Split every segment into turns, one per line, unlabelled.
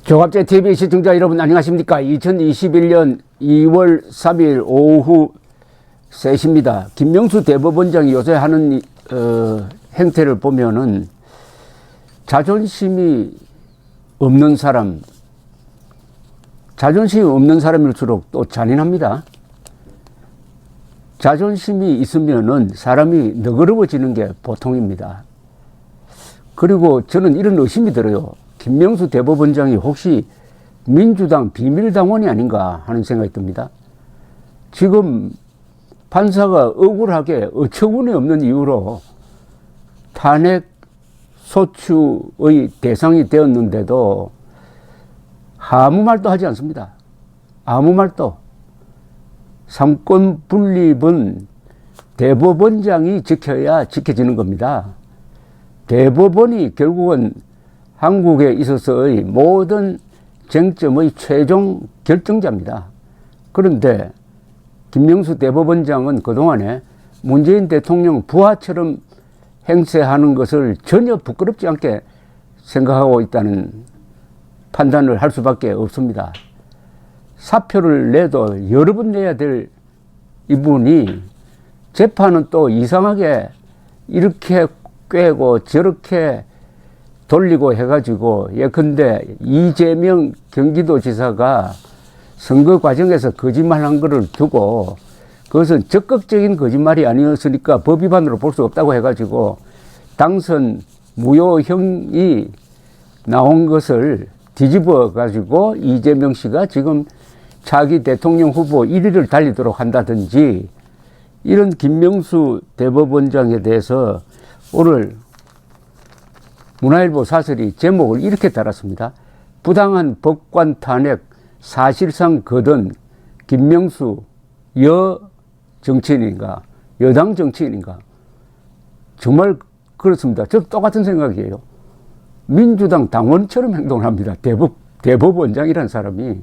조갑제TV 시청자 여러분 안녕하십니까. 2021년 2월 3일 오후 3시입니다. 김명수 대법원장이 요새 하는 행태를 보면은 자존심이 없는 사람일수록 또 잔인합니다. 자존심이 있으면은 사람이 너그러워지는 게 보통입니다. 그리고 저는 이런 의심이 들어요. 김명수 대법원장이 혹시 민주당 비밀당원이 아닌가 하는 생각이 듭니다. 지금 판사가 억울하게 어처구니 없는 이유로 탄핵 소추의 대상이 되었는데도 아무 말도 하지 않습니다. 아무 말도. 삼권 분립은 대법원장이 지켜야 지켜지는 겁니다. 대법원이 결국은 한국에 있어서의 모든 쟁점의 최종 결정자입니다. 그런데 김명수 대법원장은 그동안에 문재인 대통령 부하처럼 행세하는 것을 전혀 부끄럽지 않게 생각하고 있다는 판단을 할 수밖에 없습니다. 사표를 내도 여러 번 내야 될 이분이 재판은 또 이상하게 이렇게 꿰고 저렇게 돌리고 해가지고, 예컨대 이재명 경기도지사가 선거 과정에서 거짓말한 것을 두고 그것은 적극적인 거짓말이 아니었으니까 법 위반으로 볼 수 없다고 해가지고 당선 무효형이 나온 것을 뒤집어 가지고 이재명 씨가 지금 차기 대통령 후보 1위를 달리도록 한다든지, 이런 김명수 대법원장에 대해서 오늘 문화일보 사설이 제목을 이렇게 달았습니다. 부당한 법관 탄핵 사실상 거둔 김명수 정치인인가, 여당 정치인인가. 정말 그렇습니다. 저 똑같은 생각이에요. 민주당 당원처럼 행동을 합니다. 대법원장이라는 사람이.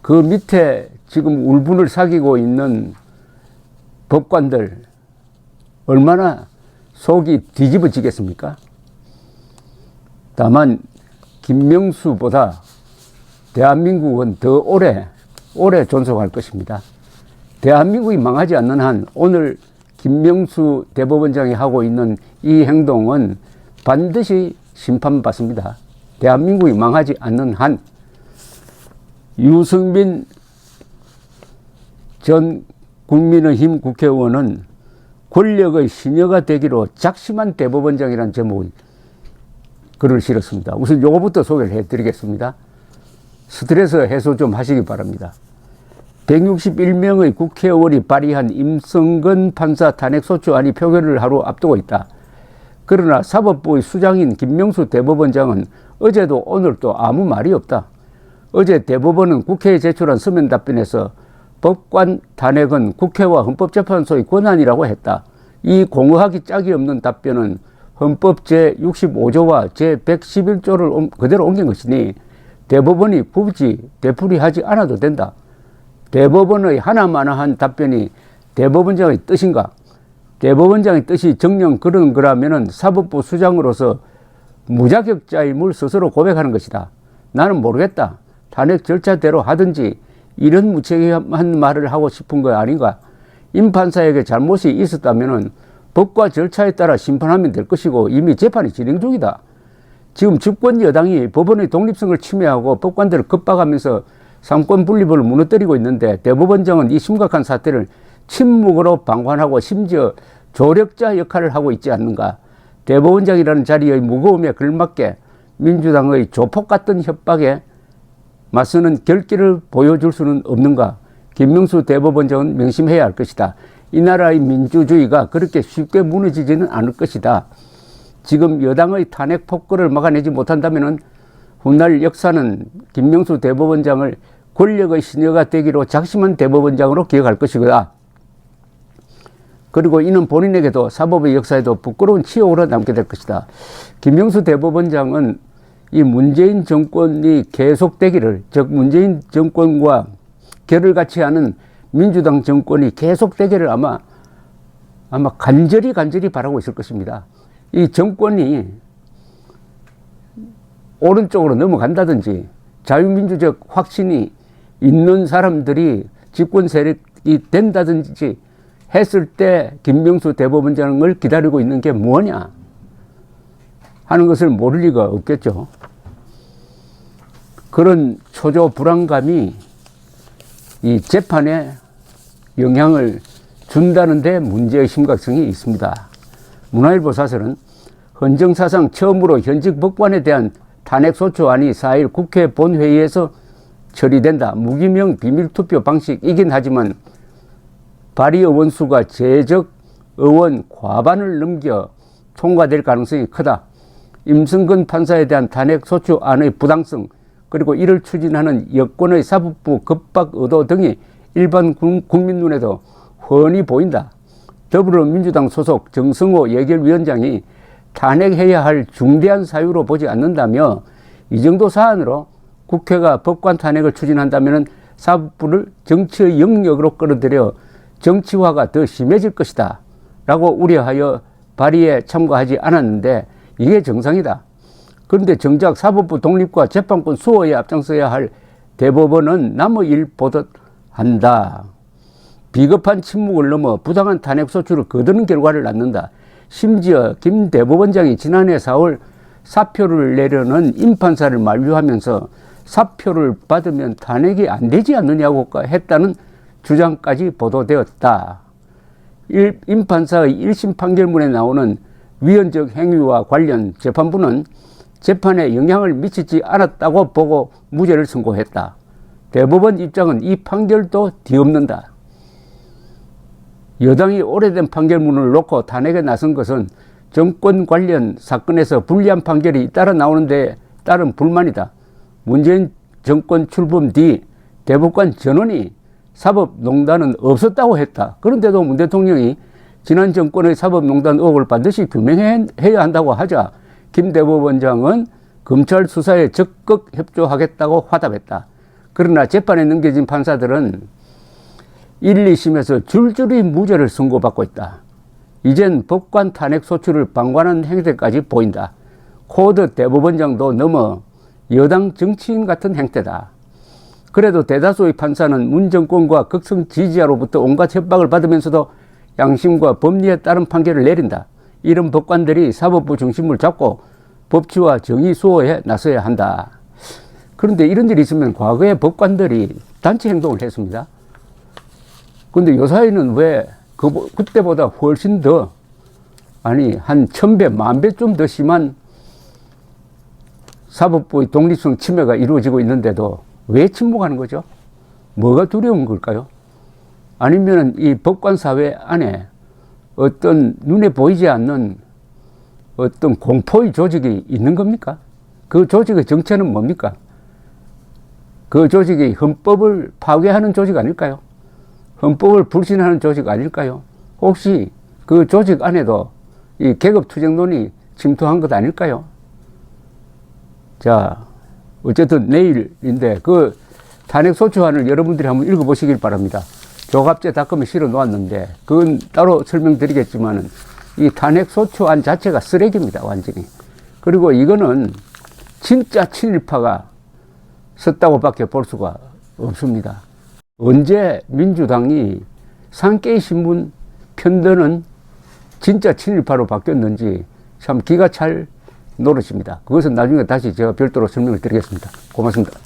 그 밑에 지금 울분을 사귀고 있는 법관들 얼마나 속이 뒤집어지겠습니까? 다만 김명수보다 대한민국은 더 오래 존속할 것입니다. 대한민국이 망하지 않는 한 오늘 김명수 대법원장이 하고 있는 이 행동은 반드시 심판받습니다. 대한민국이 망하지 않는 한. 유승민 전 국민의힘 국회의원은 권력의 시녀가 되기로 작심한 대법원장이라는 제목의 글을 실었습니다. 우선 요거부터 소개를 해드리겠습니다. 스트레스 해소 좀 하시기 바랍니다. 161명의 국회의원이 발의한 임성근 판사 탄핵소추안이 표결을 하루 앞두고 있다. 그러나 사법부의 수장인 김명수 대법원장은 어제도 오늘도 아무 말이 없다. 어제 대법원은 국회에 제출한 서면 답변에서 법관 탄핵은 국회와 헌법재판소의 권한이라고 했다. 이 공허하기 짝이 없는 답변은 헌법 제65조와 제111조를 그대로 옮긴 것이니 대법원이 굳이 되풀이하지 않아도 된다. 대법원의 하나마나한 답변이 대법원장의 뜻인가? 대법원장의 뜻이 정녕 그런 거라면 사법부 수장으로서 무자격자임을 스스로 고백하는 것이다. 나는 모르겠다. 탄핵 절차대로 하든지, 이런 무책임한 말을 하고 싶은 거 아닌가? 임 판사에게 잘못이 있었다면 법과 절차에 따라 심판하면 될 것이고 이미 재판이 진행 중이다. 지금 집권 여당이 법원의 독립성을 침해하고 법관들을 겁박하면서 삼권 분립을 무너뜨리고 있는데, 대법원장은 이 심각한 사태를 침묵으로 방관하고 심지어 조력자 역할을 하고 있지 않는가. 대법원장이라는 자리의 무거움에 걸맞게 민주당의 조폭 같은 협박에 맞서는 결기를 보여줄 수는 없는가. 김명수 대법원장은 명심해야 할 것이다. 이 나라의 민주주의가 그렇게 쉽게 무너지지는 않을 것이다. 지금 여당의 탄핵 폭거를 막아내지 못한다면 훗날 역사는 김명수 대법원장을 권력의 시녀가 되기로 작심한 대법원장으로 기억할 것이다. 그리고 이는 본인에게도 사법의 역사에도 부끄러운 치욕으로 남게 될 것이다. 김명수 대법원장은 이 문재인 정권이 계속되기를, 즉 문재인 정권과 결을 같이 하는 민주당 정권이 계속되기를 아마 간절히 바라고 있을 것입니다. 이 정권이 오른쪽으로 넘어간다든지 자유민주적 확신이 있는 사람들이 집권 세력이 된다든지 했을 때 김명수 대법원장을 기다리고 있는 게 뭐냐 하는 것을 모를 리가 없겠죠. 그런 초조 불안감이 이 재판에 영향을 준다는 데 문제의 심각성이 있습니다. 문화일보 사설은 헌정사상 처음으로 현직 법관에 대한 탄핵소추안이 4일 국회 본회의에서 처리된다. 무기명 비밀투표 방식이긴 하지만 발의 의원 수가 제적 의원 과반을 넘겨 통과될 가능성이 크다. 임승근 판사에 대한 탄핵소추안의 부당성 그리고 이를 추진하는 여권의 사법부 급박 의도 등이 일반 국민 눈에도 훤히 보인다. 더불어민주당 소속 정성호 예결위원장이 탄핵해야 할 중대한 사유로 보지 않는다며 이 정도 사안으로 국회가 법관 탄핵을 추진한다면 사법부를 정치의 영역으로 끌어들여 정치화가 더 심해질 것이다 라고 우려하여 발의에 참가하지 않았는데 이게 정상이다. 그런데 정작 사법부 독립과 재판권 수호에 앞장서야 할 대법원은 남의 일 보듯 한다. 비겁한 침묵을 넘어 부당한 탄핵소추를 거두는 결과를 낳는다. 심지어 김 대법원장이 지난해 4월 사표를 내려는 임판사를 만류하면서 사표를 받으면 탄핵이 안 되지 않느냐고 했다는 주장까지 보도되었다. 임판사의 1심 판결문에 나오는 위헌적 행위와 관련 재판부는 재판에 영향을 미치지 않았다고 보고 무죄를 선고했다. 대법원 입장은 이 판결도 뒤엎는다. 여당이 오래된 판결문을 놓고 탄핵에 나선 것은 정권 관련 사건에서 불리한 판결이 잇따라 나오는 데 따른 불만이다. 문재인 정권 출범 뒤 대법관 전원이 사법농단은 없었다고 했다. 그런데도 문 대통령이 지난 정권의 사법농단 의혹을 반드시 규명해야 한다고 하자 김 대법원장은 검찰 수사에 적극 협조하겠다고 화답했다. 그러나 재판에 넘겨진 판사들은 1, 2심에서 줄줄이 무죄를 선고받고 있다. 이젠 법관 탄핵 소추를 방관한 행태까지 보인다. 코드 대법원장도 넘어 여당 정치인 같은 행태다. 그래도 대다수의 판사는 문 정권과 극성 지지자로부터 온갖 협박을 받으면서도 양심과 법리에 따른 판결을 내린다. 이런 법관들이 사법부 중심을 잡고 법치와 정의 수호에 나서야 한다. 그런데 이런 일이 있으면 과거에 법관들이 단체 행동을 했습니다. 그런데 요사이는 왜 그때보다 훨씬 더 한 1000배, 10,000배 좀 더 심한 사법부의 독립성 침해가 이루어지고 있는데도 왜 침묵하는 거죠? 뭐가 두려운 걸까요? 아니면 이 법관 사회 안에 어떤 눈에 보이지 않는 어떤 공포의 조직이 있는 겁니까? 그 조직의 정체는 뭡니까? 그 조직이 헌법을 파괴하는 조직 아닐까요? 헌법을 불신하는 조직 아닐까요? 혹시 그 조직 안에도 이 계급투쟁론이 침투한 것 아닐까요? 자, 어쨌든 내일인데 그 탄핵소추안을 여러분들이 한번 읽어보시길 바랍니다. 조갑제닷컴에 실어 놓았는데 그건 따로 설명드리겠지만은 이 탄핵소추안 자체가 쓰레기입니다, 완전히. 그리고 이거는 진짜 친일파가 썼다고 밖에 볼 수가 없습니다. 언제 민주당이 산케이 신문 편드는 진짜 친일파로 바뀌었는지 참 기가 찰 노릇입니다. 그것은 나중에 다시 제가 별도로 설명을 드리겠습니다. 고맙습니다.